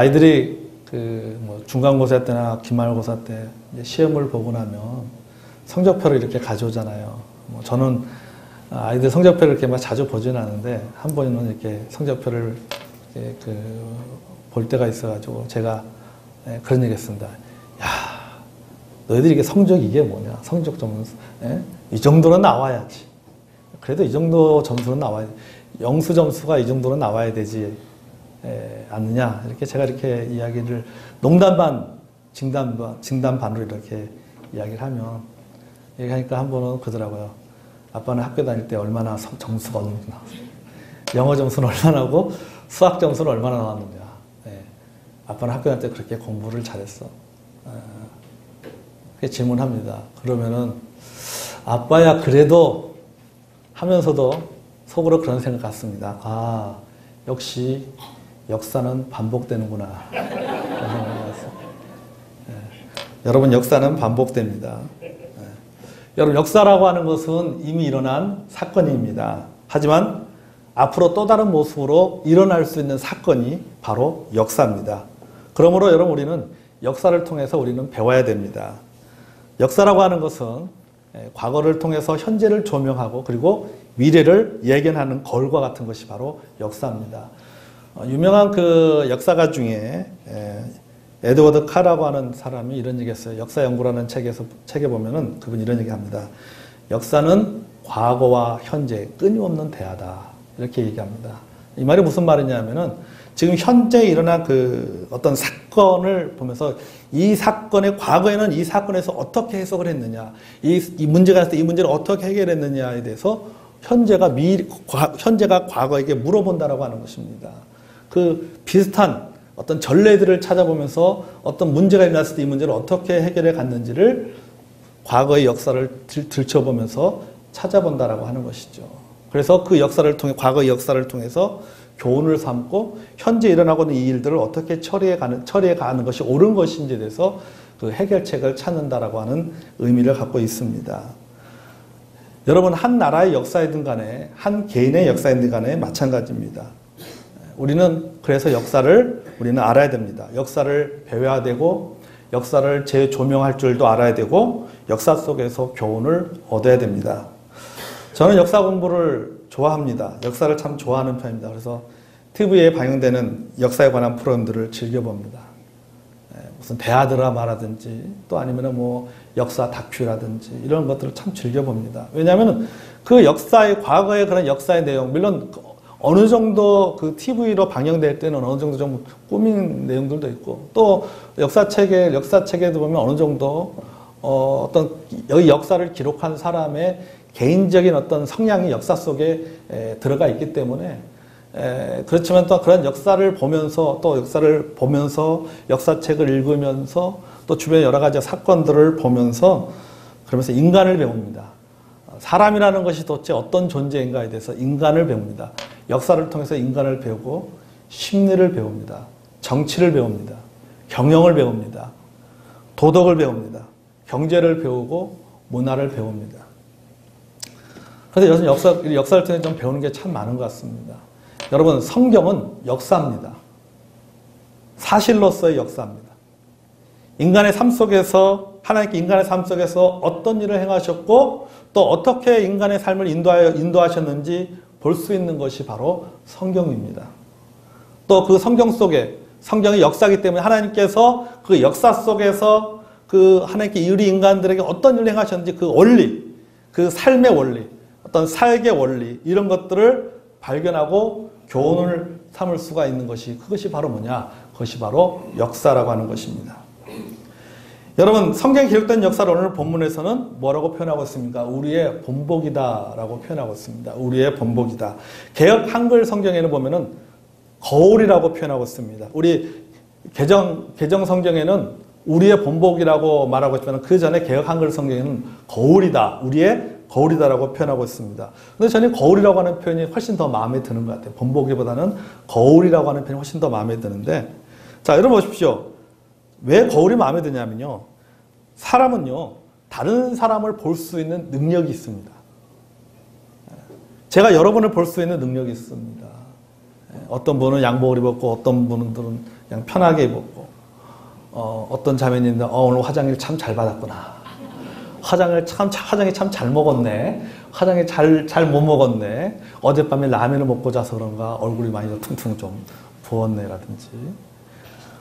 아이들이 뭐 중간고사 때나 기말고사 때 이제 시험을 보고 나면 성적표를 이렇게 가져오잖아요. 뭐 저는 아이들 성적표를 이렇게 막 자주 보지는 않는데 한 번은 이렇게 성적표를 이렇게 볼 때가 있어가지고 제가 그런 얘기했습니다. 야, 너희들이 이게 성적 이게 뭐냐? 성적 점수 이 정도는 나와야지. 그래도 이 정도 점수는 나와야 돼. 영수 점수가 이 정도는 나와야 되지 않느냐? 이렇게 제가 이렇게 이야기를 농담 반, 진담 반으로 이렇게 이야기를 하면 얘기하니까 한 번은 그러더라고요. 아빠는 학교 다닐 때 얼마나 점수가 얼마나 영어 점수는 얼마나 하고 수학 점수는 얼마나 나왔느냐. 아빠는 학교 다닐 때 그렇게 공부를 잘했어. 그렇게 질문합니다. 그러면은 아빠야 그래도 하면서도 속으로 그런 생각 같습니다. 아, 역시 역사는 반복되는구나. 여러분, 역사는 반복됩니다. 여러분, 역사라고 하는 것은 이미 일어난 사건입니다. 하지만 앞으로 또 다른 모습으로 일어날 수 있는 사건이 바로 역사입니다. 그러므로 여러분, 우리는 역사를 통해서 우리는 배워야 됩니다. 역사라고 하는 것은 과거를 통해서 현재를 조명하고 그리고 미래를 예견하는 걸과 같은 것이 바로 역사입니다. 유명한 그 역사가 중에 에드워드 카라고 하는 사람이 이런 얘기했어요. 역사연구라는 책에 보면은 그분이 이런 얘기합니다. 역사는 과거와 현재 끊임없는 대화다. 이렇게 얘기합니다. 이 말이 무슨 말이냐면은 지금 현재 일어난 그 어떤 사건을 보면서 이 사건의 과거에는 이 사건에서 어떻게 해석을 했느냐, 이 문제가 있을 때 이 문제를 어떻게 해결했느냐에 대해서 현재가 과거에게 물어본다라고 하는 것입니다. 그 비슷한 어떤 전례들을 찾아보면서 어떤 문제가 일어났을 때 이 문제를 어떻게 해결해 갔는지를 과거의 역사를 들춰보면서 찾아본다라고 하는 것이죠. 그래서 그 역사를 통해, 과거의 역사를 통해서 교훈을 삼고 현재 일어나고 있는 이 일들을 어떻게 처리해 가는 것이 옳은 것인지에 대해서 그 해결책을 찾는다라고 하는 의미를 갖고 있습니다. 여러분, 한 나라의 역사이든 간에 한 개인의 역사이든 간에 마찬가지입니다. 우리는 그래서 역사를 우리는 알아야 됩니다. 역사를 배워야 되고 역사를 재조명할 줄도 알아야 되고 역사 속에서 교훈을 얻어야 됩니다. 저는 역사 공부를 좋아합니다. 역사를 참 좋아하는 편입니다. 그래서 TV에 방영되는 역사에 관한 프로그램들을 즐겨봅니다. 무슨 대하 드라마라든지 또 아니면 뭐 역사 다큐라든지 이런 것들을 참 즐겨봅니다. 왜냐하면 그 역사의, 과거의 그런 역사의 내용, 물론 어느 정도 그 TV로 방영될 때는 어느 정도 좀 꾸민 내용들도 있고 또 역사책에도 보면 어느 정도 어떤 여기 역사를 기록한 사람의 개인적인 어떤 성향이 역사 속에 들어가 있기 때문에 그렇지만 또 그런 역사를 보면서 역사책을 읽으면서 또 주변의 여러 가지 사건들을 보면서 그러면서 인간을 배웁니다. 사람이라는 것이 도대체 어떤 존재인가에 대해서 인간을 배웁니다. 역사를 통해서 인간을 배우고 심리를 배웁니다. 정치를 배웁니다. 경영을 배웁니다. 도덕을 배웁니다. 경제를 배우고 문화를 배웁니다. 그런데 요즘 역사를 통해 좀 배우는 게 참 많은 것 같습니다. 여러분, 성경은 역사입니다. 사실로서의 역사입니다. 인간의 삶 속에서, 하나님께 인간의 삶 속에서 어떤 일을 행하셨고 또 어떻게 인간의 삶을 인도하셨는지 볼 수 있는 것이 바로 성경입니다. 또 그 성경 속에, 성경이 역사이기 때문에 하나님께서 그 역사 속에서 그 하나님께 우리 인간들에게 어떤 일을 행하셨는지 그 원리, 그 삶의 원리, 어떤 살게 원리, 이런 것들을 발견하고 교훈을 삼을 수가 있는 것이, 그것이 바로 뭐냐? 그것이 바로 역사라고 하는 것입니다. 여러분, 성경에 기록된 역사를 오늘 본문에서는 뭐라고 표현하고 있습니까? 우리의 본보기다라고 표현하고 있습니다. 우리의 본보기다. 개역 한글 성경에는 보면은 거울이라고 표현하고 있습니다. 우리 개정 성경에는 우리의 본보기라고 말하고 있지만 그 전에 개역 한글 성경에는 거울이다, 우리의 거울이다라고 표현하고 있습니다. 근데 저는 거울이라고 하는 표현이 훨씬 더 마음에 드는 것 같아요. 본보기보다는 거울이라고 하는 표현이 훨씬 더 마음에 드는데, 자, 여러분 보십시오. 왜 거울이 마음에 드냐면요, 사람은요 다른 사람을 볼 수 있는 능력이 있습니다. 제가 여러분을 볼 수 있는 능력이 있습니다. 어떤 분은 양복을 입었고 어떤 분들은 그냥 편하게 입었고, 어떤 자매님들, 오늘 화장일 참 잘 받았구나. 화장이 참 잘 먹었네. 화장이 잘 못 먹었네. 어젯밤에 라면을 먹고 자서 그런가 얼굴이 많이 퉁퉁 좀 부었네. 라든지.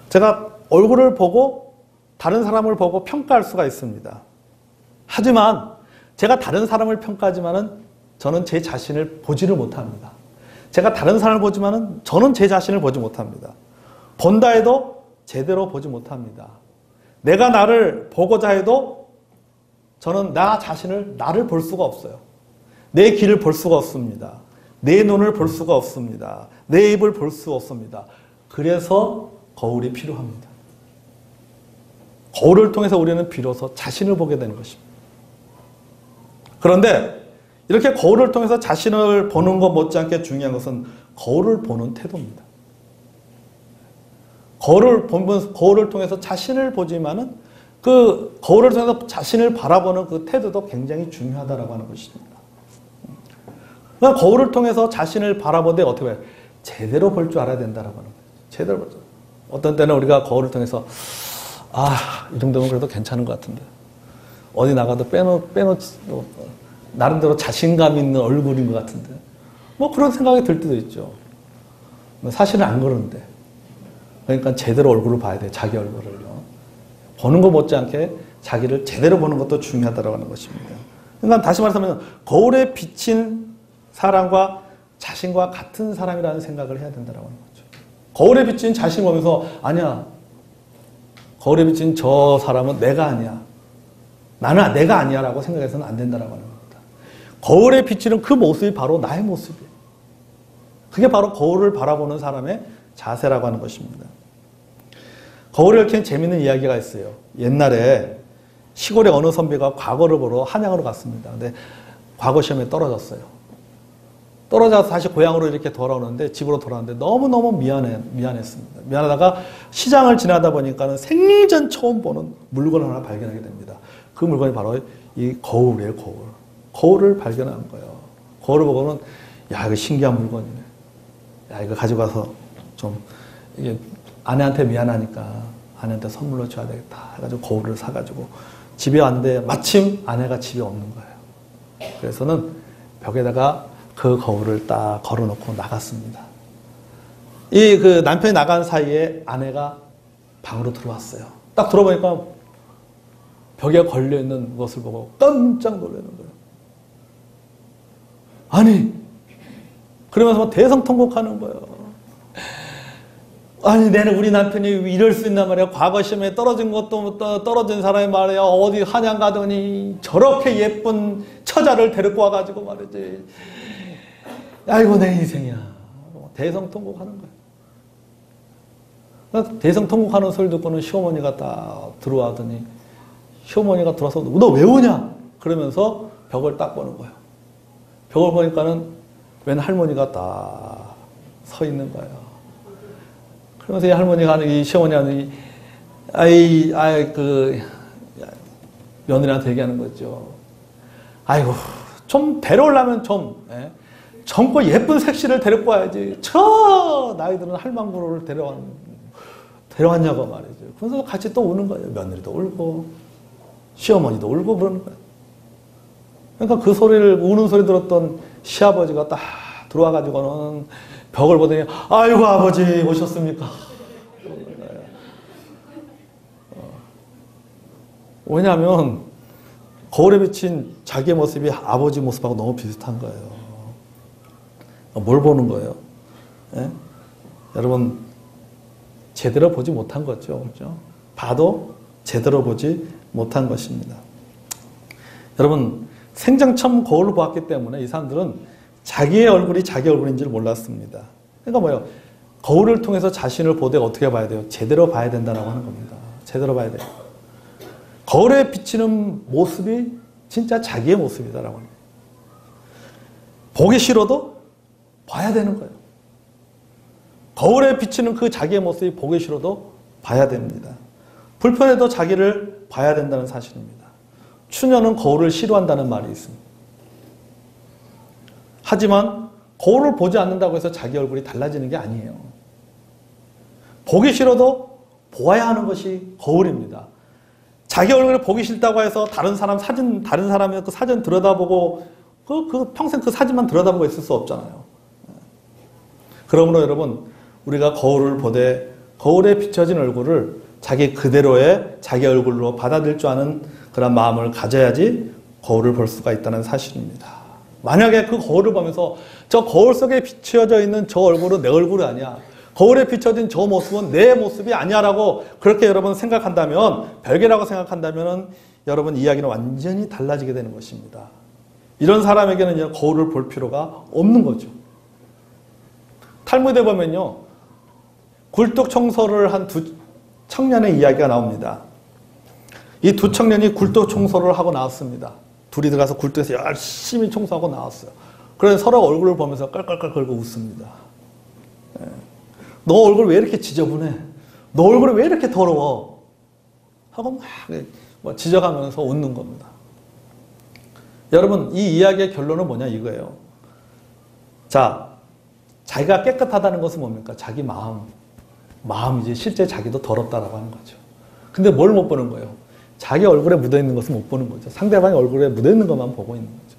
제가 얼굴을 보고 다른 사람을 보고 평가할 수가 있습니다. 하지만 제가 다른 사람을 평가하지만은 저는 제 자신을 보지를 못합니다. 제가 다른 사람을 보지만은 저는 제 자신을 보지 못합니다. 본다 해도 제대로 보지 못합니다. 내가 나를 보고자 해도 저는 나 자신을 나를 볼 수가 없어요. 내 귀를 볼 수가 없습니다. 내 눈을 볼 수가 없습니다. 내 입을 볼 수 없습니다. 그래서 거울이 필요합니다. 거울을 통해서 우리는 비로소 자신을 보게 되는 것입니다. 그런데 이렇게 거울을 통해서 자신을 보는 것 못지않게 중요한 것은 거울을 보는 태도입니다. 거울을 통해서 자신을 보지만은 그 거울을 통해서 자신을 바라보는 그 태도도 굉장히 중요하다라고 하는 것입니다. 그러니까 거울을 통해서 자신을 바라보되 어떻게 봐요? 제대로 볼 줄 알아야 된다라고 하는 거예요. 제대로 볼 줄. 어떤 때는 우리가 거울을 통해서 이 정도면 그래도 괜찮은 것 같은데 어디 나가도 나름대로 자신감 있는 얼굴인 것 같은데 뭐 그런 생각이 들 때도 있죠. 사실은 안 그런데 그러니까 제대로 얼굴을 봐야 돼요. 자기 얼굴을요. 보는 것 못지않게 자기를 제대로 보는 것도 중요하다고 하는 것입니다. 그러니까 다시 말하면 거울에 비친 사람과 자신과 같은 사람이라는 생각을 해야 된다고 하는 거죠. 거울에 비친 자신을 보면서 아니야. 거울에 비친 저 사람은 내가 아니야. 나는 내가 아니야 라고 생각해서는 안 된다고 하는 겁니다. 거울에 비치는 그 모습이 바로 나의 모습이에요. 그게 바로 거울을 바라보는 사람의 자세라고 하는 것입니다. 거울에 얽힌 재미있는 이야기가 있어요. 옛날에 시골의 어느 선비가 과거를 보러 한양으로 갔습니다. 근데 과거 시험에 떨어졌어요. 떨어져서 다시 고향으로 이렇게 돌아오는데 집으로 돌아오는데 너무너무 미안했습니다. 미안하다가 시장을 지나다 보니까는 생전 처음 보는 물건을 하나 발견하게 됩니다. 그 물건이 바로 이 거울이에요, 거울. 거울을 발견한 거예요. 거울을 보고는 야, 이거 신기한 물건이네. 야, 이거 가지고 가서 좀 이게 아내한테 미안하니까 아내한테 선물로 줘야 되겠다 해가지고 거울을 사가지고 집에 왔는데 마침 아내가 집에 없는 거예요. 그래서는 벽에다가 그 거울을 딱 걸어놓고 나갔습니다. 그 남편이 나간 사이에 아내가 방으로 들어왔어요. 딱 들어보니까 벽에 걸려있는 것을 보고 깜짝 놀라는 거예요. 아니, 그러면서 대성통곡하는 거예요. 아니, 우리 남편이 이럴 수 있단 말이야. 과거 시험에 떨어진 것도 떨어진 사람이 말이야. 어디 한양 가더니 저렇게 예쁜 처자를 데리고 와가지고 말이지. 아이고, 내 인생이야. 대성통곡하는 거야. 대성통곡하는 소리 듣고는 시어머니가 딱 들어와더니 시어머니가 들어와서 너 왜 오냐? 그러면서 벽을 딱 보는 거예요. 벽을 보니까는 웬 할머니가 딱 서 있는 거예요. 그러면서 이 할머니가 이 시어머니 하는 며느리한테 얘기하는 거죠. 아이고, 좀 데려오려면 젊고 예쁜 색시를 데리고 와야지. 저 나이들은 할망구를 데려왔냐고 말이죠. 그래서 같이 또 우는 거예요. 며느리도 울고 시어머니도 울고 그러는 거예요. 그러니까 그 우는 소리 들었던 시아버지가 딱 들어와가지고는 벽을 보더니 아이고 아버지 오셨습니까? 왜냐하면 거울에 비친 자기의 모습이 아버지 모습하고 너무 비슷한 거예요. 뭘 보는 거예요? 예? 여러분 제대로 보지 못한 거죠. 그렇죠? 봐도 제대로 보지 못한 것입니다. 여러분 생전 처음 거울을 보았기 때문에 이 사람들은 자기의 얼굴이 자기 얼굴인지를 몰랐습니다. 그러니까 뭐예요? 거울을 통해서 자신을 보되 어떻게 봐야 돼요? 제대로 봐야 된다고 하는 겁니다. 제대로 봐야 돼요. 거울에 비치는 모습이 진짜 자기의 모습이다라고 합니다. 보기 싫어도 봐야 되는 거예요. 거울에 비치는 그 자기의 모습이 보기 싫어도 봐야 됩니다. 불편해도 자기를 봐야 된다는 사실입니다. 추녀는 거울을 싫어한다는 말이 있습니다. 하지만 거울을 보지 않는다고 해서 자기 얼굴이 달라지는 게 아니에요. 보기 싫어도 보아야 하는 것이 거울입니다. 자기 얼굴을 보기 싫다고 해서 다른 사람의 그 사진 들여다보고 평생 그 사진만 들여다보고 있을 수 없잖아요. 그러므로 여러분, 우리가 거울을 보되 거울에 비춰진 얼굴을 자기 그대로의 자기 얼굴로 받아들일 줄 아는 그런 마음을 가져야지 거울을 볼 수가 있다는 사실입니다. 만약에 그 거울을 보면서 저 거울 속에 비춰져 있는 저 얼굴은 내 얼굴이 아니야, 거울에 비춰진 저 모습은 내 모습이 아니야라고 그렇게 여러분 생각한다면, 별개라고 생각한다면 여러분 이야기는 완전히 달라지게 되는 것입니다. 이런 사람에게는 거울을 볼 필요가 없는 거죠. 탈무드에 보면요, 굴뚝 청소를 한 두 청년의 이야기가 나옵니다. 이 두 청년이 굴뚝 청소를 하고 나왔습니다. 둘이 들어가서 굴뚝에서 열심히 청소하고 나왔어요. 그래서 서로 얼굴을 보면서 깔깔깔 걸고 웃습니다. 너 얼굴 왜 이렇게 지저분해? 너 얼굴이 왜 이렇게 더러워? 하고 막 지적하면서 웃는 겁니다. 여러분, 이 이야기의 결론은 뭐냐 이거예요. 자, 자기가 깨끗하다는 것은 뭡니까? 자기 마음이지 실제 자기도 더럽다라고 하는 거죠. 근데 뭘 못 보는 거예요? 자기 얼굴에 묻어있는 것은 못 보는 거죠. 상대방의 얼굴에 묻어있는 것만 보고 있는 거죠.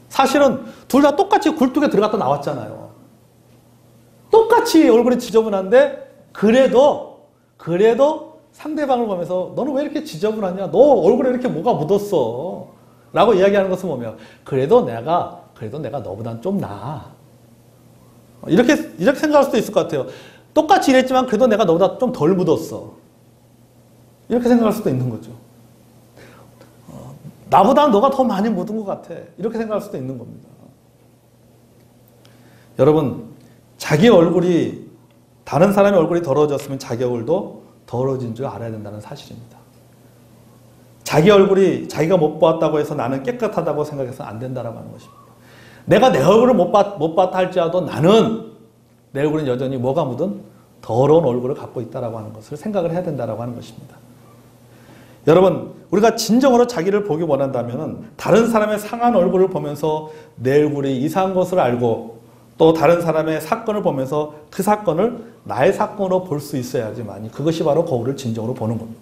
사실은 둘 다 똑같이 굴뚝에 들어갔다 나왔잖아요. 똑같이 얼굴이 지저분한데 그래도 상대방을 보면서 너는 왜 이렇게 지저분하냐? 너 얼굴에 이렇게 뭐가 묻었어? 라고 이야기하는 것은 뭐며? 그래도 내가 너보단 좀 나아. 이렇게 생각할 수도 있을 것 같아요. 똑같이 일했지만 그래도 내가 너보다 좀 덜 묻었어. 이렇게 생각할 수도 있는 거죠. 나보다 너가 더 많이 묻은 것 같아. 이렇게 생각할 수도 있는 겁니다. 여러분, 다른 사람의 얼굴이 더러워졌으면 자기 얼굴도 더러워진 줄 알아야 된다는 사실입니다. 자기 얼굴이 자기가 못 보았다고 해서 나는 깨끗하다고 생각해서는 안 된다라고 하는 것입니다. 내가 내 얼굴을 못 봤다 할지라도 나는 내 얼굴은 여전히 뭐가 묻은 더러운 얼굴을 갖고 있다라고 하는 것을 생각을 해야 된다라고 하는 것입니다. 여러분, 우리가 진정으로 자기를 보기 원한다면 다른 사람의 상한 얼굴을 보면서 내 얼굴이 이상한 것을 알고 또 다른 사람의 사건을 보면서 그 사건을 나의 사건으로 볼 수 있어야지만 그것이 바로 거울을 진정으로 보는 겁니다.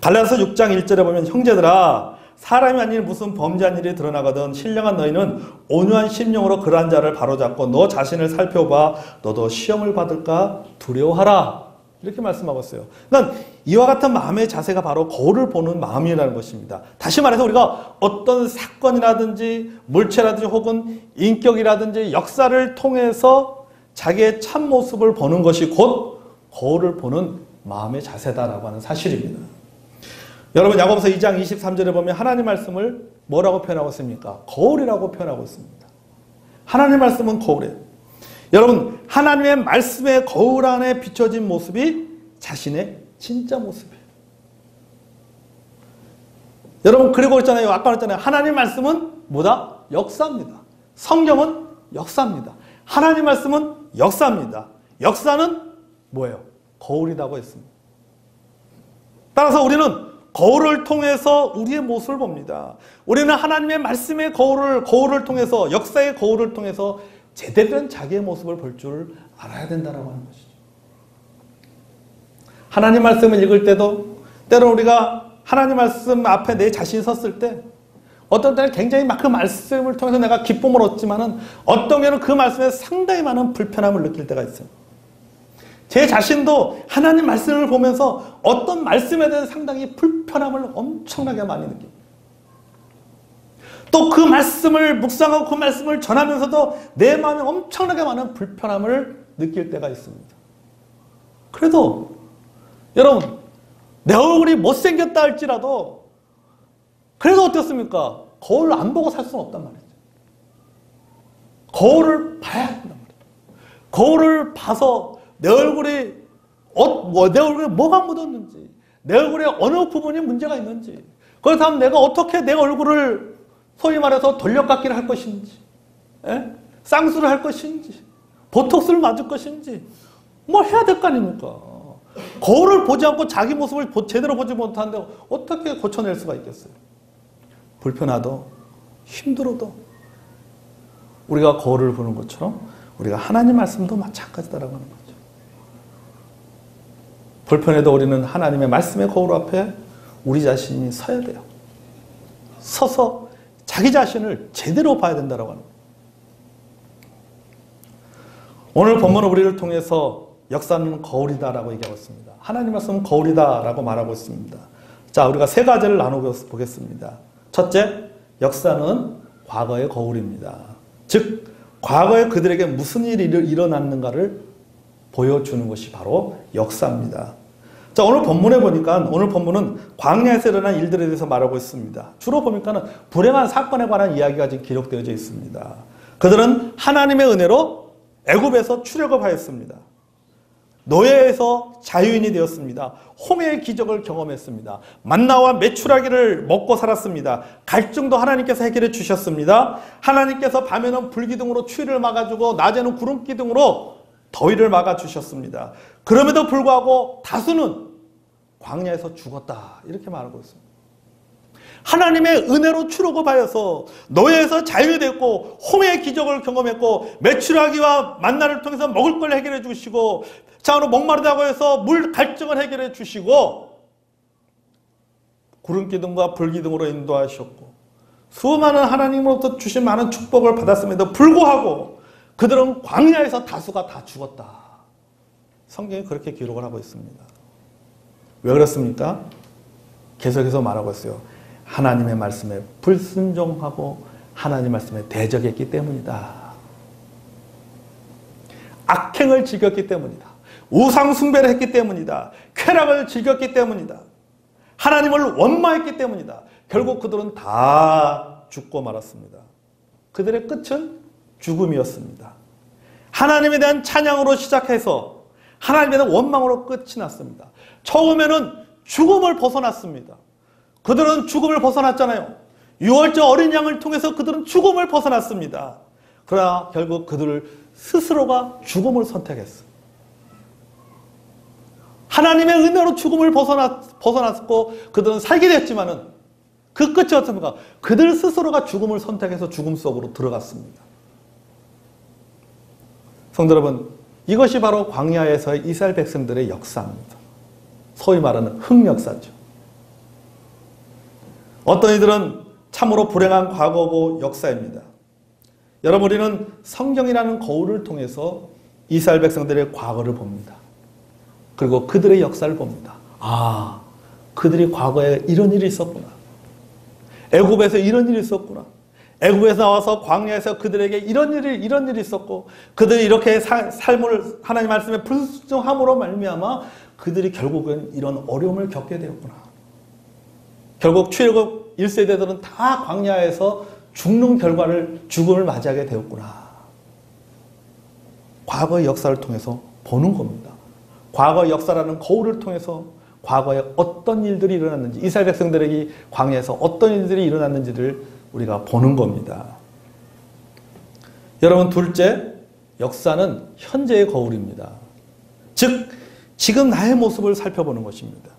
갈라디아서 6장 1절에 보면 형제들아 사람이 아닌 무슨 범죄한 일이 드러나거든 신령한 너희는 온유한 심령으로 그러한 자를 바로잡고 너 자신을 살펴봐 너도 시험을 받을까 두려워하라. 이렇게 말씀하고 있어요. 그러니까 이와 같은 마음의 자세가 바로 거울을 보는 마음이라는 것입니다. 다시 말해서 우리가 어떤 사건이라든지 물체라든지 혹은 인격이라든지 역사를 통해서 자기의 참모습을 보는 것이 곧 거울을 보는 마음의 자세다라고 하는 사실입니다. 여러분, 야고보서 2장 23절에 보면 하나님 말씀을 뭐라고 표현하고 있습니까? 거울이라고 표현하고 있습니다. 하나님 말씀은 거울이에요. 여러분, 하나님의 말씀의 거울 안에 비춰진 모습이 자신의 진짜 모습이에요. 여러분, 그리고 있잖아요. 아까 그랬잖아요. 하나님 말씀은 뭐다? 역사입니다. 성경은 역사입니다. 하나님 말씀은 역사입니다. 역사는 뭐예요? 거울이라고 했습니다. 따라서 우리는 거울을 통해서 우리의 모습을 봅니다. 우리는 하나님의 말씀의 거울을 통해서, 역사의 거울을 통해서 제대로 된 자기의 모습을 볼 줄 알아야 된다고 하는 것이죠. 하나님 말씀을 읽을 때도 때로 우리가 하나님 말씀 앞에 내 자신이 섰을 때 어떤 때는 굉장히 막 그 말씀을 통해서 내가 기쁨을 얻지만은 어떤 경우는 그 말씀에 상당히 많은 불편함을 느낄 때가 있어요. 제 자신도 하나님 말씀을 보면서 어떤 말씀에 대해서 상당히 불편함을 엄청나게 많이 느낍니다. 또 그 말씀을 묵상하고 그 말씀을 전하면서도 내 마음에 엄청나게 많은 불편함을 느낄 때가 있습니다. 그래도 여러분, 내 얼굴이 못생겼다 할지라도 그래도 어떻습니까? 거울을 안 보고 살 수는 없단 말이죠. 거울을 봐야 한단 말이에요. 거울을 봐서 내 얼굴에 뭐가 묻었는지, 내 얼굴에 어느 부분이 문제가 있는지, 그렇다면 내가 어떻게 내 얼굴을 소위 말해서 돌려깎기를 할 것인지, 쌍수를 할 것인지, 보톡스를 맞을 것인지, 뭐 해야 될 거 아닙니까? 거울을 보지 않고 자기 모습을 제대로 보지 못하는데 어떻게 고쳐낼 수가 있겠어요? 불편하도 힘들어도 우리가 거울을 보는 것처럼 우리가 하나님 말씀도 마찬가지다라고 하는 거죠. 불편해도 우리는 하나님의 말씀의 거울 앞에 우리 자신이 서야 돼요. 서서 자기 자신을 제대로 봐야 된다고 하는 거예요. 오늘 본문은 우리를 통해서 역사는 거울이다라고 얘기하고 있습니다. 하나님 말씀은 거울이다라고 말하고 있습니다. 자, 우리가 세 가지를 나눠보겠습니다. 첫째, 역사는 과거의 거울입니다. 즉, 과거에 그들에게 무슨 일이 일어났는가를 보여주는 것이 바로 역사입니다. 자, 오늘 본문에 보니까 오늘 본문은 광야에서 일어난 일들에 대해서 말하고 있습니다. 주로 보니까는 불행한 사건에 관한 이야기가 지금 기록되어져 있습니다. 그들은 하나님의 은혜로 애굽에서 출애굽 하였습니다. 노예에서 자유인이 되었습니다. 홍해의 기적을 경험했습니다. 만나와 메추라기를 먹고 살았습니다. 갈증도 하나님께서 해결해 주셨습니다. 하나님께서 밤에는 불기둥으로 추위를 막아주고 낮에는 구름기둥으로 더위를 막아주셨습니다. 그럼에도 불구하고 다수는 광야에서 죽었다 이렇게 말하고 있습니다. 하나님의 은혜로 출애굽하여서 노예에서 자유됐고 홍해의 기적을 경험했고 메추라기와 만나를 통해서 먹을 걸 해결해 주시고 장으로 목마르다고 해서 물 갈증을 해결해 주시고 구름기둥과 불기둥으로 인도하셨고 수많은 하나님으로부터 주신 많은 축복을 받았음에도 불구하고 그들은 광야에서 다수가 다 죽었다. 성경이 그렇게 기록을 하고 있습니다. 왜 그렇습니까? 계속해서 말하고 있어요. 하나님의 말씀에 불순종하고 하나님 말씀에 대적했기 때문이다. 악행을 즐겼기 때문이다. 우상 숭배를 했기 때문이다. 쾌락을 즐겼기 때문이다. 하나님을 원망했기 때문이다. 결국 그들은 다 죽고 말았습니다. 그들의 끝은 죽음이었습니다. 하나님에 대한 찬양으로 시작해서 하나님에 대한 원망으로 끝이 났습니다. 처음에는 죽음을 벗어났습니다. 그들은 죽음을 벗어났잖아요. 유월절 어린 양을 통해서 그들은 죽음을 벗어났습니다. 그러나 결국 그들 스스로가 죽음을 선택했어요. 하나님의 은혜로 죽음을 벗어났고 그들은 살게 됐지만은 그 끝이 어떻습니까? 그들 스스로가 죽음을 선택해서 죽음 속으로 들어갔습니다. 성도 여러분, 이것이 바로 광야에서의 이스라엘 백성들의 역사입니다. 소위 말하는 흑역사죠. 어떤 이들은 참으로 불행한 과거고 역사입니다. 여러분, 우리는 성경이라는 거울을 통해서 이스라엘 백성들의 과거를 봅니다. 그리고 그들의 역사를 봅니다. 아, 그들이 과거에 이런 일이 있었구나. 애굽에서 이런 일이 있었구나. 애굽에서 나와서 광야에서 그들에게 이런 일이 있었고 그들이 이렇게 삶을 하나님 말씀에 불순종함으로 말미암아 그들이 결국은 이런 어려움을 겪게 되었구나. 결국 출애굽 1세대들은 다 광야에서 죽음을 맞이하게 되었구나. 과거의 역사를 통해서 보는 겁니다. 과거의 역사라는 거울을 통해서 과거에 어떤 일들이 일어났는지, 이스라엘 백성들에게 광야에서 어떤 일들이 일어났는지를 우리가 보는 겁니다. 여러분, 둘째, 역사는 현재의 거울입니다. 즉, 지금 나의 모습을 살펴보는 것입니다.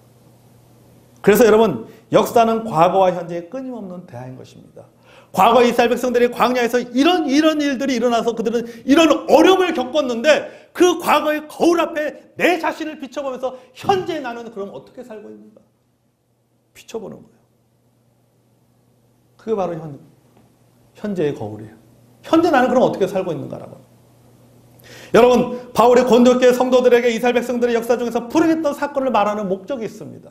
그래서 여러분, 역사는 과거와 현재의 끊임없는 대화인 것입니다. 과거 이스라엘 백성들이 광야에서 이런 일들이 일어나서 그들은 이런 어려움을 겪었는데 그 과거의 거울 앞에 내 자신을 비춰보면서 현재 나는 그럼 어떻게 살고 있는가? 비춰보는 거예요. 그게 바로 현재의 거울이에요. 현재 나는 그럼 어떻게 살고 있는가라고. 여러분, 바울이 고린도교회 성도들에게 이스라엘 백성들의 역사 중에서 불행했던 사건을 말하는 목적이 있습니다.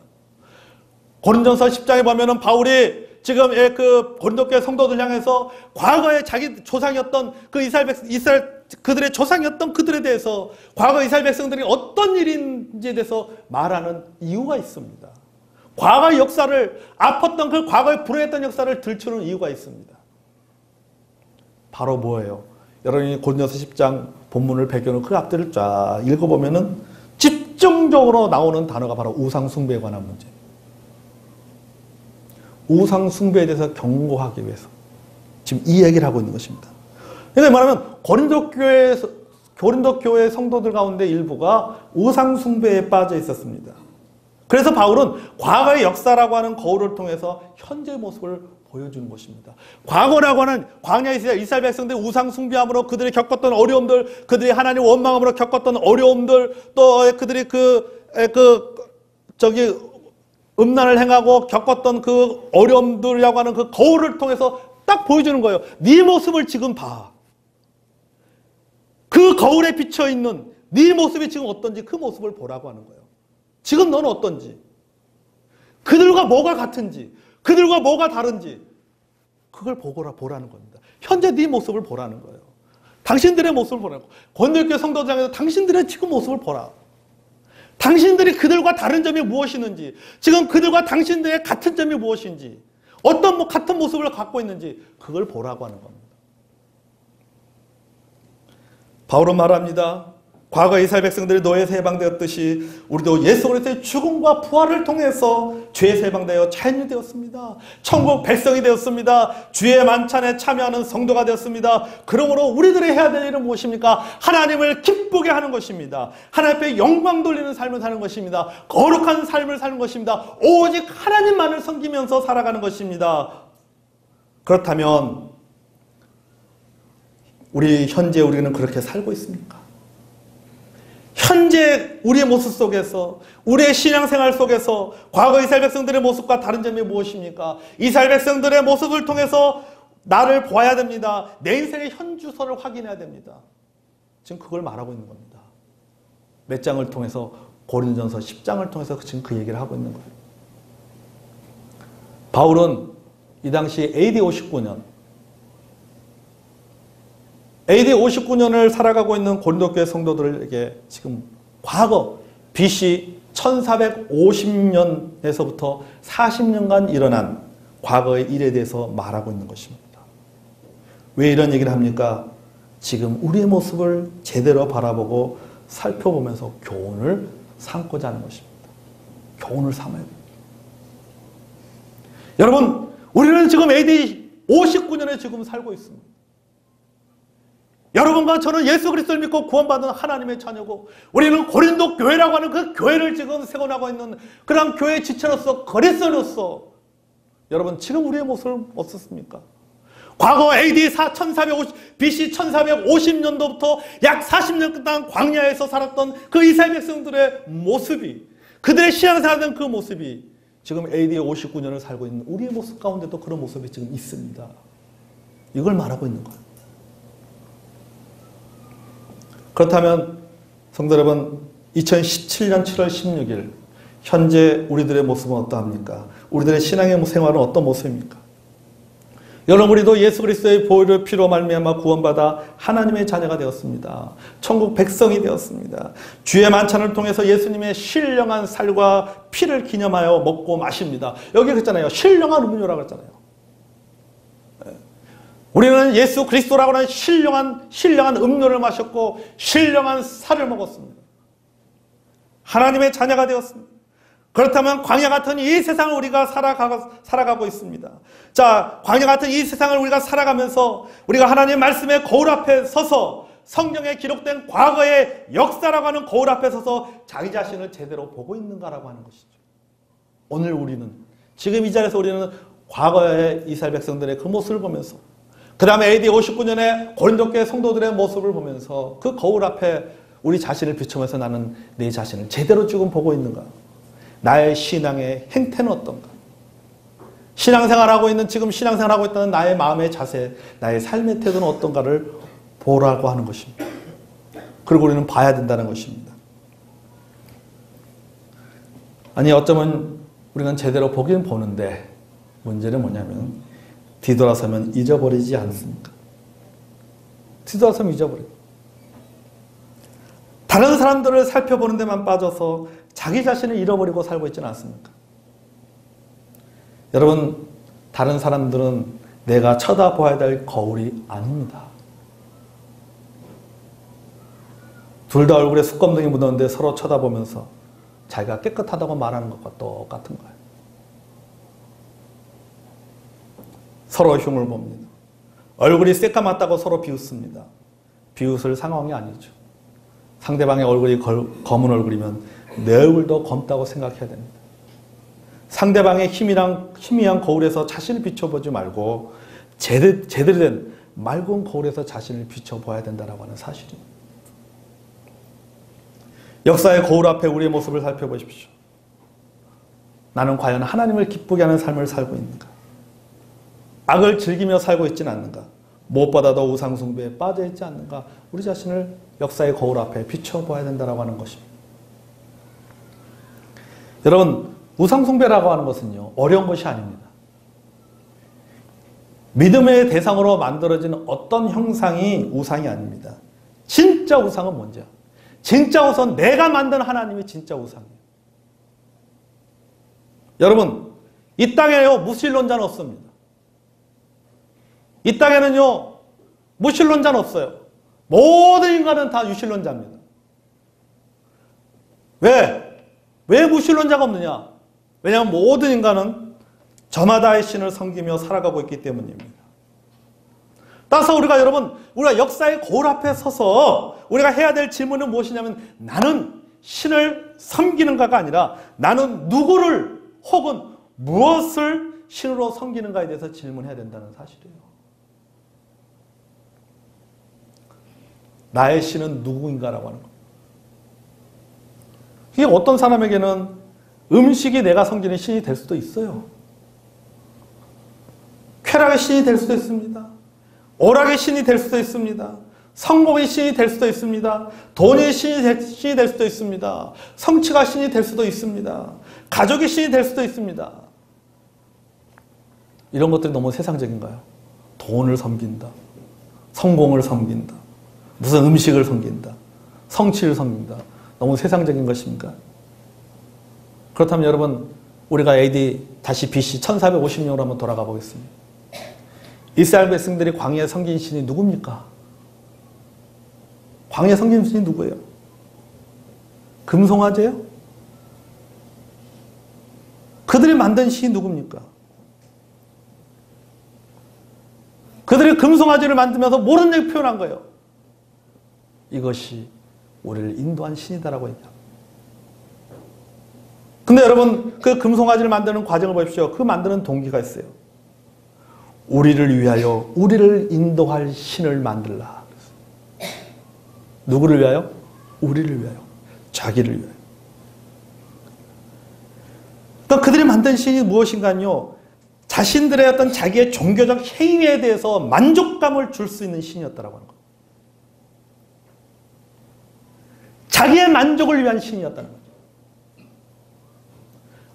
고린도전서 10장에 보면은 바울이 지금 그 고린도교회 성도들 향해서 과거에 자기 조상이었던 그 이스라엘 그들의 조상이었던 그들에 대해서 과거 이스라엘 백성들이 어떤 일인지에 대해서 말하는 이유가 있습니다. 과거의 역사를 아팠던 그 과거에 불행했던 역사를 들추는 이유가 있습니다. 바로 뭐예요? 여러분이 고린도전서 10장 본문을 배경으로 그 앞들을 쫙 읽어보면은 집중적으로 나오는 단어가 바로 우상 숭배에 관한 문제입니다. 우상 숭배에 대해서 경고하기 위해서 지금 이 얘기를 하고 있는 것입니다. 그러니까 말하면 고린도 교회 성도들 가운데 일부가 우상 숭배에 빠져 있었습니다. 그래서 바울은 과거의 역사라고 하는 거울을 통해서 현재의 모습을 보여주는 것입니다. 과거라고 하는 광야에 있을 때 이스라엘 백성들이 우상 숭배함으로 그들이 겪었던 어려움들, 그들이 하나님 원망함으로 겪었던 어려움들, 또 그들이 음란을 행하고 겪었던 그 어려움들이라고 하는 그 거울을 통해서 딱 보여주는 거예요. 네 모습을 지금 봐. 그 거울에 비쳐 있는 네 모습이 지금 어떤지 그 모습을 보라고 하는 거예요. 지금 너는 어떤지, 그들과 뭐가 같은지, 그들과 뭐가 다른지 그걸 보라는 겁니다. 현재 네 모습을 보라는 거예요. 당신들의 모습을 보라고. 권들교회 성도장에서 당신들의 지금 모습을 보라. 당신들이 그들과 다른 점이 무엇이는지, 지금 그들과 당신들의 같은 점이 무엇인지, 어떤 같은 모습을 갖고 있는지 그걸 보라고 하는 겁니다. 바울은 말합니다. 과거 이스라엘 백성들이 노예에서 해방되었듯이 우리도 예수 그리스도의 죽음과 부활을 통해서 죄에서 해방되어 자연이 되었습니다. 천국 백성이 되었습니다. 주의 만찬에 참여하는 성도가 되었습니다. 그러므로 우리들이 해야 될 일은 무엇입니까? 하나님을 기쁘게 하는 것입니다. 하나님 앞에 영광 돌리는 삶을 사는 것입니다. 거룩한 삶을 사는 것입니다. 오직 하나님만을 섬기면서 살아가는 것입니다. 그렇다면 현재 우리는 그렇게 살고 있습니까? 현재 우리의 모습 속에서, 우리의 신앙생활 속에서 과거 이스라엘 백성들의 모습과 다른 점이 무엇입니까? 이스라엘 백성들의 모습을 통해서 나를 보아야 됩니다. 내 인생의 현주소를 확인해야 됩니다. 지금 그걸 말하고 있는 겁니다. 몇 장을 통해서, 고린도전서 10장을 통해서 지금 그 얘기를 하고 있는 거예요. 바울은 이 당시 AD 59년을 살아가고 있는 고린도 교회 성도들에게 지금 과거 BC 1450년에서부터 40년간 일어난 과거의 일에 대해서 말하고 있는 것입니다. 왜 이런 얘기를 합니까? 지금 우리의 모습을 제대로 바라보고 살펴보면서 교훈을 삼고자 하는 것입니다. 교훈을 삼아야 됩니다. 여러분, 우리는 지금 AD 59년에 지금 살고 있습니다. 여러분과 저는 예수 그리스도를 믿고 구원받은 하나님의 자녀고, 우리는 고린도 교회라고 하는 그 교회를 지금 세워나가고 있는 그런 교회의 지체로서, 그리스도로서 여러분 지금 우리의 모습은 어떻습니까? 과거 AD 1450, BC 1450년도부터 약 40년 동안 광야에서 살았던 그 이스라엘 백성들의 모습이, 그들의 신앙생활하던 그 모습이 지금 AD 59년을 살고 있는 우리의 모습 가운데도 그런 모습이 지금 있습니다. 이걸 말하고 있는 거예요. 그렇다면 성도 여러분, 2017년 7월 16일 현재 우리들의 모습은 어떠합니까? 우리들의 신앙의 생활은 어떤 모습입니까? 여러분, 우리도 예수 그리스도의 보혈의 피로 말미암아 구원받아 하나님의 자녀가 되었습니다. 천국 백성이 되었습니다. 주의 만찬을 통해서 예수님의 신령한 살과 피를 기념하여 먹고 마십니다. 여기 그랬잖아요. 신령한 음료라고 했잖아요. 우리는 예수 그리스도라고 하는 신령한 음료를 마셨고 신령한 살을 먹었습니다. 하나님의 자녀가 되었습니다. 그렇다면 광야 같은 이 세상을 우리가 살아가고 있습니다. 자, 광야 같은 이 세상을 우리가 살아가면서 우리가 하나님의 말씀의 거울 앞에 서서 성경에 기록된 과거의 역사라고 하는 거울 앞에 서서 자기 자신을 제대로 보고 있는가라고 하는 것이죠. 오늘 우리는, 지금 이 자리에서 우리는 과거의 이스라엘 백성들의 그 모습을 보면서, 그 다음에 AD 59년에 고린도교회 성도들의 모습을 보면서 그 거울 앞에 우리 자신을 비추면서 나는 내 자신을 제대로 지금 보고 있는가? 나의 신앙의 행태는 어떤가? 신앙생활하고 있는, 지금 신앙생활하고 있다는 나의 마음의 자세, 나의 삶의 태도는 어떤가를 보라고 하는 것입니다. 그리고 우리는 봐야 된다는 것입니다. 아니, 어쩌면 우리는 제대로 보긴 보는데 문제는 뭐냐면 뒤돌아서면 잊어버리지 않습니까? 뒤돌아서면 잊어버려요. 다른 사람들을 살펴보는 데만 빠져서 자기 자신을 잃어버리고 살고 있지는 않습니까? 여러분, 다른 사람들은 내가 쳐다봐야 될 거울이 아닙니다. 둘 다 얼굴에 숯검둥이 묻었는데 서로 쳐다보면서 자기가 깨끗하다고 말하는 것과 똑같은 거예요. 서로 흉을 봅니다. 얼굴이 새까맣다고 서로 비웃습니다. 비웃을 상황이 아니죠. 상대방의 얼굴이 검은 얼굴이면 내 얼굴도 검다고 생각해야 됩니다. 상대방의 희미한 거울에서 자신을 비춰보지 말고 제대로 된 맑은 거울에서 자신을 비춰봐야 된다고 하는 사실입니다. 역사의 거울 앞에 우리의 모습을 살펴보십시오. 나는 과연 하나님을 기쁘게 하는 삶을 살고 있는가? 악을 즐기며 살고 있지는 않는가? 무엇보다도 우상 숭배에 빠져 있지 않는가? 우리 자신을 역사의 거울 앞에 비춰봐야 된다고 하는 것입니다. 여러분, 우상 숭배라고 하는 것은요, 어려운 것이 아닙니다. 믿음의 대상으로 만들어지는 어떤 형상이 우상이 아닙니다. 진짜 우상은 뭔지야? 진짜 우상은 내가 만든 하나님이 진짜 우상이에요. 여러분, 이 땅에요, 무신론자는 없습니다. 이 땅에는요, 무신론자는 없어요. 모든 인간은 다 유신론자입니다. 왜 무신론자가 없느냐? 왜냐하면 모든 인간은 저마다의 신을 섬기며 살아가고 있기 때문입니다. 따라서 우리가 역사의 거울 앞에 서서 우리가 해야 될 질문은 무엇이냐면, 나는 신을 섬기는가가 아니라 나는 누구를 혹은 무엇을 신으로 섬기는가에 대해서 질문해야 된다는 사실이에요. 나의 신은 누구인가라고 하는 겁니다. 이게 어떤 사람에게는 음식이 내가 섬기는 신이 될 수도 있어요. 쾌락의 신이 될 수도 있습니다. 오락의 신이 될 수도 있습니다. 성공의 신이 될 수도 있습니다. 돈의 신이 될 수도 있습니다. 성취가 신이 될 수도 있습니다. 가족의 신이 될 수도 있습니다. 이런 것들이 너무 세상적인가요? 돈을 섬긴다. 성공을 섬긴다. 무슨 음식을 섬긴다. 성취를 섬긴다. 너무 세상적인 것입니까? 그렇다면 여러분, 우리가 AD 다시 BC 1450년으로 한번 돌아가 보겠습니다. 이스라엘 백성들이 광야에 섬긴 신이 누굽니까? 광야에 섬긴 신이 누구예요? 금송아지예요? 그들이 만든 신이 누굽니까? 그들이 금송아지를 만들면서 모르는 얘기 표현한 거예요. 이것이 우리를 인도한 신이다라고 얘기합니다. 근데 여러분, 그 금송아지를 만드는 과정을 보십시오. 그 만드는 동기가 있어요. 우리를 위하여 우리를 인도할 신을 만들라. 누구를 위하여? 우리를 위하여. 자기를 위하여. 그러니까 그들이 만든 신이 무엇인가요? 자신들의 어떤 자기의 종교적 행위에 대해서 만족감을 줄 수 있는 신이었다라고 하는 거예요. 자기의 만족을 위한 신이었다는 거죠.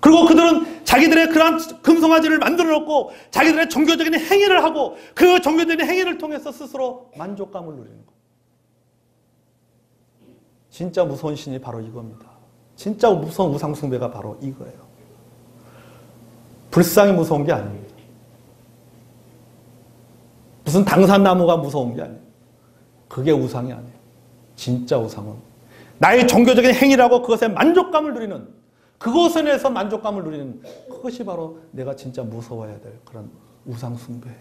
그리고 그들은 자기들의 그러한 금송아지를 만들어 놓고 자기들의 종교적인 행위를 하고 그 종교적인 행위를 통해서 스스로 만족감을 누리는 거예요. 진짜 무서운 신이 바로 이겁니다. 진짜 무서운 우상숭배가 바로 이거예요. 불상이 무서운 게 아닙니다. 무슨 당산나무가 무서운 게 아니에요. 그게 우상이 아니에요. 진짜 우상은 나의 종교적인 행위라고 그것에 만족감을 누리는, 그것에 대해서 만족감을 누리는, 그것이 바로 내가 진짜 무서워해야 될 그런 우상숭배예요.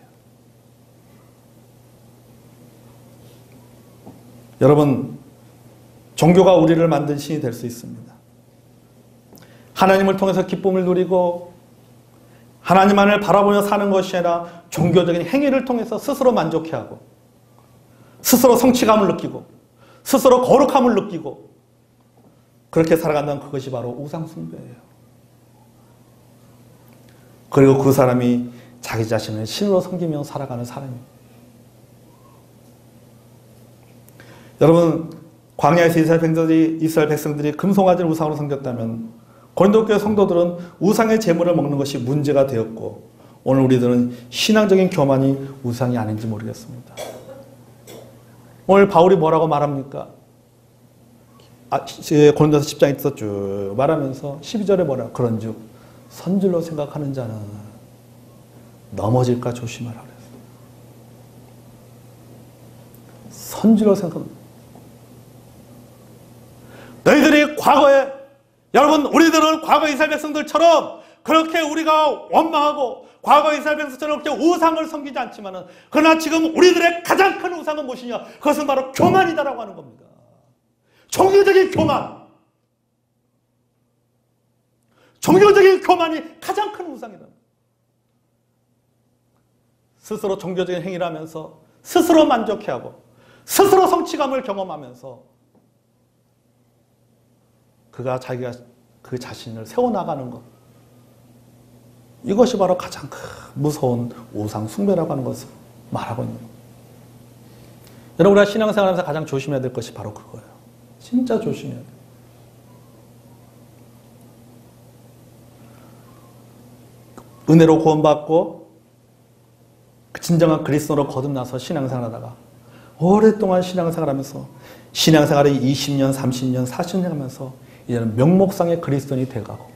여러분, 종교가 우리를 만든 신이 될 수 있습니다. 하나님을 통해서 기쁨을 누리고 하나님만을 바라보며 사는 것이 아니라 종교적인 행위를 통해서 스스로 만족해하고 스스로 성취감을 느끼고 스스로 거룩함을 느끼고 그렇게 살아간다면 그것이 바로 우상숭배예요. 그리고 그 사람이 자기 자신을 신으로 섬기며 살아가는 사람입니다. 여러분, 광야에서 이스라엘 백성들이 금송아지를 우상으로 섬겼다면 고린도 교회 성도들은 우상의 제물을 먹는 것이 문제가 되었고 오늘 우리들은 신앙적인 교만이 우상이 아닌지 모르겠습니다. 오늘 바울이 뭐라고 말합니까? 고린도서 10장에 있어 쭉 말하면서 12절에 뭐라? 그런즉 선줄로 생각하는 자는 넘어질까 조심하라 그랬어요. 선줄로 생각합니다. 너희들이 과거에, 여러분, 우리들은 과거 이스라엘 백성들처럼 그렇게 우리가 원망하고 과거 이스라엘 백성처럼 그렇게 우상을 섬기지 않지만은, 그러나 지금 우리들의 가장 큰 우상은 무엇이냐? 그것은 바로 교만이다라고 하는 겁니다. 종교적인 교만. 종교적인 교만이 가장 큰 우상이다. 스스로 종교적인 행위를 하면서 스스로 만족해하고 스스로 성취감을 경험하면서 그가 자기가 그 자신을 세워나가는 것, 이것이 바로 가장 무서운 우상 숭배라고 하는 것을 말하고 있는 거예요. 여러분, 우리가 신앙생활하면서 가장 조심해야 될 것이 바로 그거예요. 진짜 조심해야 돼요. 은혜로 구원받고 진정한 그리스도로 거듭나서 신앙생활하다가 오랫동안 신앙생활하면서 신앙생활을 20년, 30년, 40년 하면서 이제는 명목상의 그리스도인이 돼가고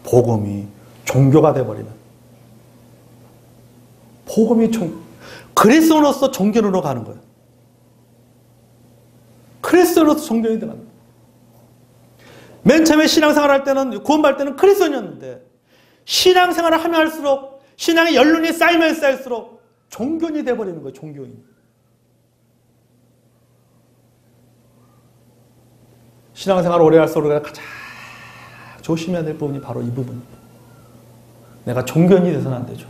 복음이 종교가 돼버리면 복음이 그리스도로서 종교로 가는 거예요. 그리스도로서 종교인이 돼가는 거예요. 맨 처음에 신앙생활 할 때는 구원받을 때는 그리스도인이었는데 신앙생활을 하면 할수록 신앙의 연륜이 쌓이면 쌓일수록 종교인이 돼버리는 거예요. 종교인. 신앙생활을 오래 할수록 우리가 가장 조심해야 될 부분이 바로 이 부분입니다. 내가 종교인이 돼서는 안 되죠.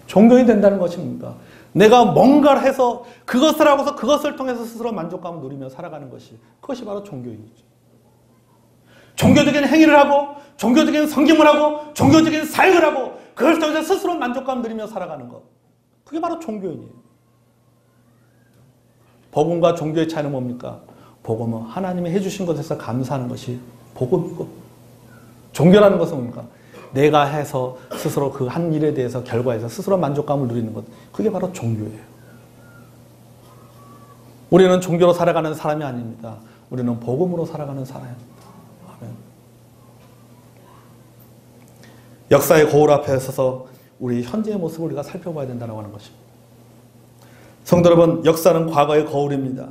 종교인이 된다는 것이 뭡니까? 내가 뭔가를 해서 그것을 하고서 그것을 통해서 스스로 만족감을 누리며 살아가는 것이, 그것이 바로 종교인이죠. 종교적인 행위를 하고 종교적인 성김을 하고 종교적인 사역을 하고 그걸 통해서 스스로 만족감 누리며 살아가는 것, 그게 바로 종교인이에요. 복음과 종교의 차이는 뭡니까? 복음은 하나님이 해주신 것에서 감사하는 것이 복음이고, 종교라는 것은 뭡니까? 내가 해서 스스로 그 한 일에 대해서 결과에서 스스로 만족감을 누리는 것, 그게 바로 종교예요. 우리는 종교로 살아가는 사람이 아닙니다. 우리는 복음으로 살아가는 사람입니다. 아멘. 역사의 거울 앞에 서서 우리 현재의 모습을 우리가 살펴봐야 된다고 하는 것입니다. 성도 여러분, 역사는 과거의 거울입니다.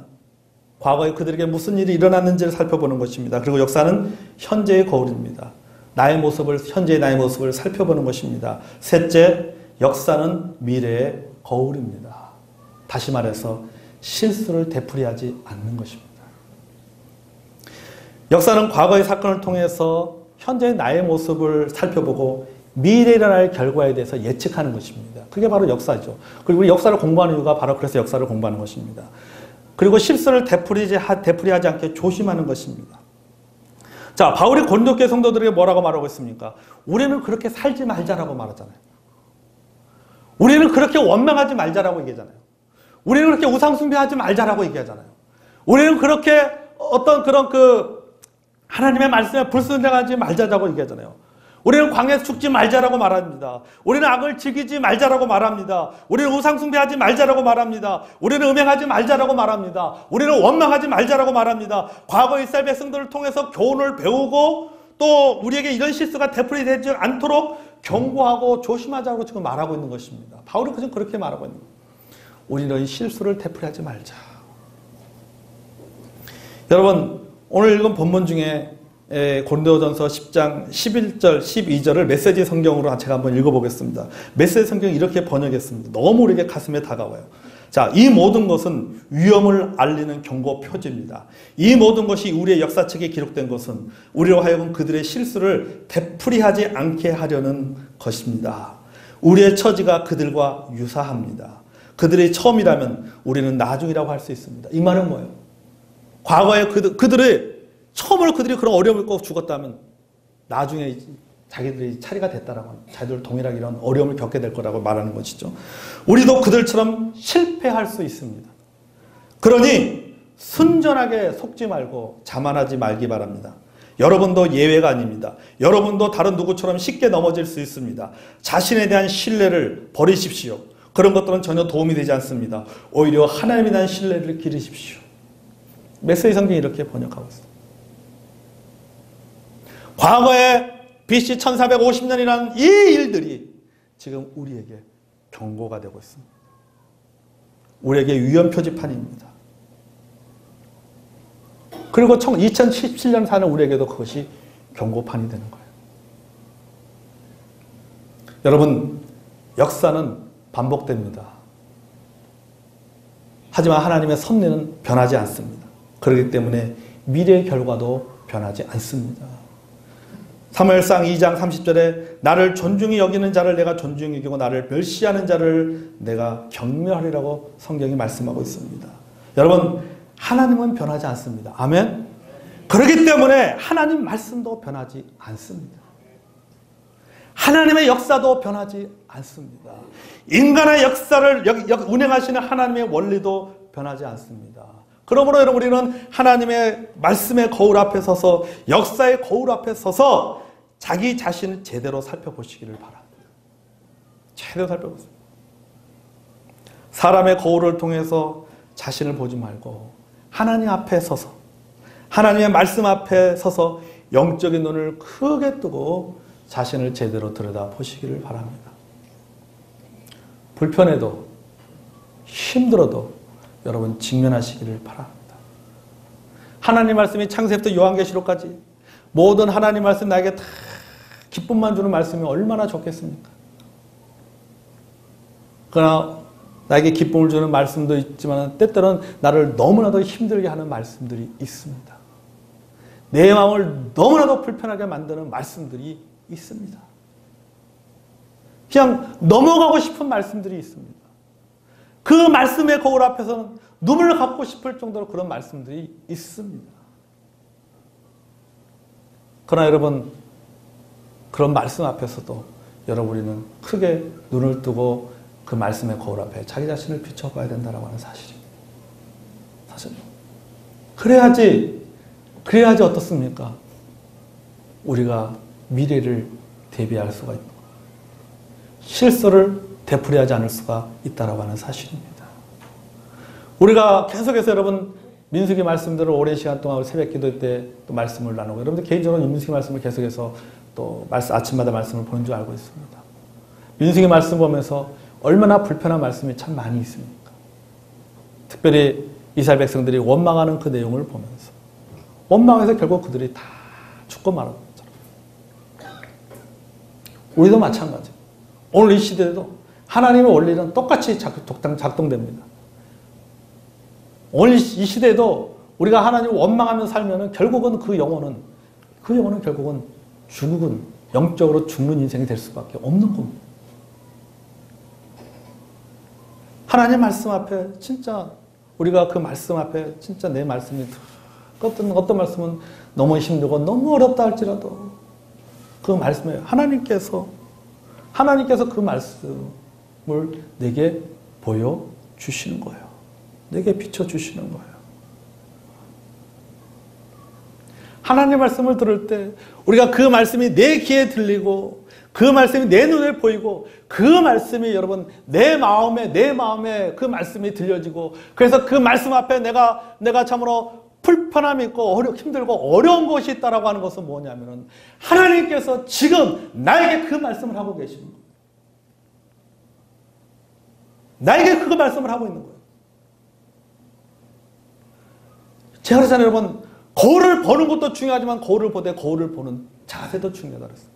과거에 그들에게 무슨 일이 일어났는지를 살펴보는 것입니다. 그리고 역사는 현재의 거울입니다. 나의 모습을, 현재의 나의 모습을 살펴보는 것입니다. 셋째, 역사는 미래의 거울입니다. 다시 말해서 실수를 되풀이하지 않는 것입니다. 역사는 과거의 사건을 통해서 현재의 나의 모습을 살펴보고 미래에 일어날 결과에 대해서 예측하는 것입니다. 그게 바로 역사죠. 그리고 우리 역사를 공부하는 이유가 바로 그래서 역사를 공부하는 것입니다. 그리고 실수를 되풀이하지 않게 조심하는 것입니다. 자, 바울이 고린도교회 성도들에게 뭐라고 말하고 있습니까? 우리는 그렇게 살지 말자라고 말하잖아요. 우리는 그렇게 원망하지 말자라고 얘기하잖아요. 우리는 그렇게 우상숭배하지 말자라고 얘기하잖아요. 우리는 그렇게 어떤 그런 하나님의 말씀에 불순종하지 말자라고 얘기하잖아요. 우리는 광야에서 죽지 말자라고 말합니다. 우리는 악을 즐기지 말자라고 말합니다. 우리는 우상숭배하지 말자라고 말합니다. 우리는 음행하지 말자라고 말합니다. 우리는 원망하지 말자라고 말합니다. 과거 이스라엘 백성들을 통해서 교훈을 배우고 또 우리에게 이런 실수가 되풀이되지 않도록 경고하고 조심하자고 지금 말하고 있는 것입니다. 바울은 지금 그렇게 말하고 있는 거예요. 우리는 실수를 되풀이하지 말자. 여러분, 오늘 읽은 본문 중에 고린도전서 10장 11절, 12절을 메시지 성경으로 제가 한번 읽어보겠습니다. 메시지 성경이 이렇게 번역했습니다. 너무 우리에게 가슴에 다가와요. 자, 이 모든 것은 위험을 알리는 경고 표지입니다. 이 모든 것이 우리의 역사책에 기록된 것은 우리로 하여금 그들의 실수를 되풀이하지 않게 하려는 것입니다. 우리의 처지가 그들과 유사합니다. 그들이 처음이라면 우리는 나중이라고 할 수 있습니다. 이 말은 뭐예요? 과거에 그들이 처음으로 그들이 그런 어려움을 겪고 죽었다면 나중에 자기들이 차례가 됐다라고, 자기들 동일하게 이런 어려움을 겪게 될 거라고 말하는 것이죠. 우리도 그들처럼 실패할 수 있습니다. 그러니 순전하게 속지 말고 자만하지 말기 바랍니다. 여러분도 예외가 아닙니다. 여러분도 다른 누구처럼 쉽게 넘어질 수 있습니다. 자신에 대한 신뢰를 버리십시오. 그런 것들은 전혀 도움이 되지 않습니다. 오히려 하나님에 대한 신뢰를 기르십시오. 메시지 성경이 이렇게 번역하고 있습니다. 과거에 BC 1450년이라는 이 일들이 지금 우리에게 경고가 되고 있습니다. 우리에게 위험 표지판입니다. 그리고 2017년 사는 우리에게도 그것이 경고판이 되는 거예요. 여러분, 역사는 반복됩니다. 하지만 하나님의 섭리는 변하지 않습니다. 그렇기 때문에 미래의 결과도 변하지 않습니다. 사무엘상 2장 30절에 나를 존중히 여기는 자를 내가 존중히 여기고 나를 멸시하는 자를 내가 경멸하리라고 성경이 말씀하고 있습니다. 여러분, 하나님은 변하지 않습니다. 아멘. 그렇기 때문에 하나님 말씀도 변하지 않습니다. 하나님의 역사도 변하지 않습니다. 인간의 역사를 운행하시는 하나님의 원리도 변하지 않습니다. 그러므로 여러분, 우리는 하나님의 말씀의 거울 앞에 서서, 역사의 거울 앞에 서서 자기 자신을 제대로 살펴보시기를 바랍니다. 제대로 살펴보세요. 사람의 거울을 통해서 자신을 보지 말고 하나님 앞에 서서, 하나님의 말씀 앞에 서서 영적인 눈을 크게 뜨고 자신을 제대로 들여다보시기를 바랍니다. 불편해도 힘들어도 여러분 직면하시기를 바랍니다. 하나님 말씀이 창세부터 요한계시록까지 모든 하나님 말씀 나에게 다 기쁨만 주는 말씀이 얼마나 좋겠습니까? 그러나 나에게 기쁨을 주는 말씀도 있지만 때때로는 나를 너무나도 힘들게 하는 말씀들이 있습니다. 내 마음을 너무나도 불편하게 만드는 말씀들이 있습니다. 그냥 넘어가고 싶은 말씀들이 있습니다. 그 말씀의 거울 앞에서는 눈물을 감고 싶을 정도로 그런 말씀들이 있습니다. 그러나 여러분, 그런 말씀 앞에서도 여러분 우리는 크게 눈을 뜨고 그 말씀의 거울 앞에 자기 자신을 비춰봐야 된다고 하는 사실입니다. 사실 그래야지 어떻습니까? 우리가 미래를 대비할 수가 있는 거예요. 실수를 되풀이하지 않을 수가 있다고 하는 사실입니다. 우리가 계속해서 여러분 민수기 말씀들을 오랜 시간 동안 새벽 기도 때 또 말씀을 나누고, 여러분들 개인적으로 민수기 말씀을 계속해서 또 아침마다 말씀을 보는 줄 알고 있습니다. 민수기 말씀 보면서 얼마나 불편한 말씀이 참 많이 있습니까? 특별히 이스라엘 백성들이 원망하는 그 내용을 보면서 원망해서 결국 그들이 다 죽고 말하는 것처럼 우리도 마찬가지. 오늘 이 시대에도 하나님의 원리는 똑같이 작동됩니다. 오늘 이 시대에도 우리가 하나님을 원망하며 살면 결국은 그 영혼은 결국은 영적으로 죽는 인생이 될 수밖에 없는 겁니다. 하나님 말씀 앞에 진짜 우리가 그 말씀 앞에 진짜 내 말씀이 어떤 말씀은 너무 힘들고 너무 어렵다 할지라도 그 말씀에 하나님께서 그 말씀을 내게 보여주시는 거예요. 내게 비춰주시는 거예요. 하나님 말씀을 들을 때 우리가 그 말씀이 내 귀에 들리고 그 말씀이 내 눈에 보이고 그 말씀이 여러분 내 마음에 그 말씀이 들려지고, 그래서 그 말씀 앞에 내가 참으로 불편함이 있고 힘들고 어려운 것이 있다라고 하는 것은 뭐냐면은 하나님께서 지금 나에게 그 말씀을 하고 계시는 거예요. 나에게 그 말씀을 하고 있는 거예요. 제가 그랬잖아요, 여러분. 거울을 보는 것도 중요하지만 거울을 보되 거울을 보는 자세도 중요하다 그랬어요.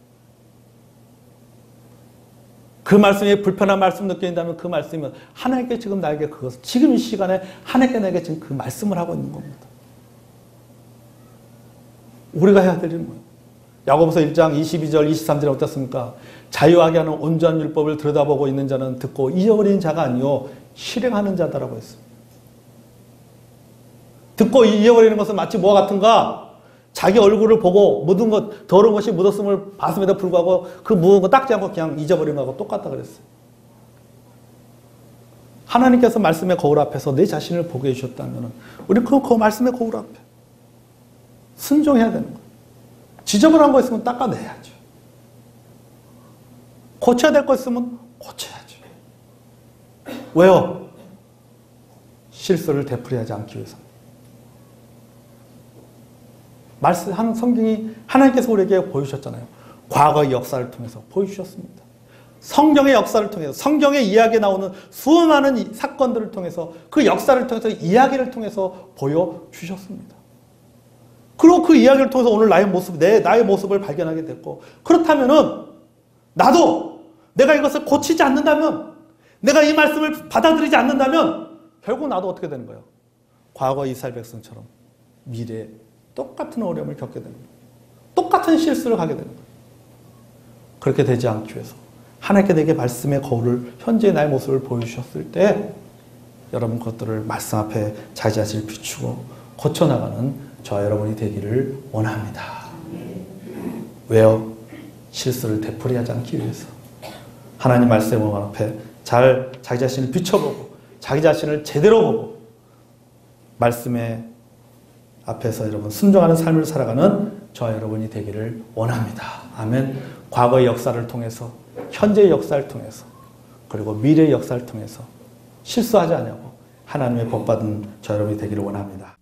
그 말씀이 불편한 말씀 느낀다면 그 말씀이 하나님께 지금 나에게 그것을 지금 이 시간에 하나님께 나에게 지금 그 말씀을 하고 있는 겁니다. 우리가 해야 될 일은 뭐예요? 야고보서 1장 22절 23절에 어떻습니까? 자유하게 하는 온전한 율법을 들여다보고 있는 자는 듣고 잊어버린 자가 아니요 실행하는 자다라고 했습니다. 듣고 잊어버리는 것은 마치 뭐와 같은가? 자기 얼굴을 보고 묻은 것, 더러운 것이 묻었음을 봤음에도 불구하고 그 묻은 거 닦지 않고 그냥 잊어버린 거하고 똑같다 그랬어요. 하나님께서 말씀의 거울 앞에서 내 자신을 보게 해주셨다면 우리 그 말씀의 거울 앞에 순종해야 되는 거예요. 지저분한 거 있으면 닦아내야죠. 고쳐야 될 거 있으면 고쳐야죠. 왜요? 실수를 되풀이하지 않기 위해서. 말씀한 성경이 하나님께서 우리에게 보여주셨잖아요. 과거의 역사를 통해서 보여주셨습니다. 성경의 역사를 통해서, 성경의 이야기에 나오는 수많은 사건들을 통해서, 그 역사를 통해서, 이야기를 통해서 보여주셨습니다. 그리고 그 이야기를 통해서 오늘 나의 모습을 발견하게 됐고, 그렇다면은 나도 내가 이것을 고치지 않는다면, 내가 이 말씀을 받아들이지 않는다면 결국 나도 어떻게 되는 거예요? 과거 이스라엘 백성처럼 미래에 똑같은 어려움을 겪게 되는 거예요. 똑같은 실수를 하게 되는 거예요. 그렇게 되지 않기 위해서 하나님께 내게 말씀의 거울을 현재의 나의 모습을 보여주셨을 때 여러분 것들을 말씀 앞에 자기 자신을 비추고 고쳐나가는 저와 여러분이 되기를 원합니다. 왜요? 실수를 되풀이하지 않기 위해서 하나님 말씀 앞에 잘 자기 자신을 비춰보고 자기 자신을 제대로 보고 말씀의 앞에서 여러분 순종하는 삶을 살아가는 저와 여러분이 되기를 원합니다. 아멘. 과거의 역사를 통해서 현재의 역사를 통해서 그리고 미래의 역사를 통해서 실수하지 않냐고 하나님의 복 받은 저 여러분이 되기를 원합니다.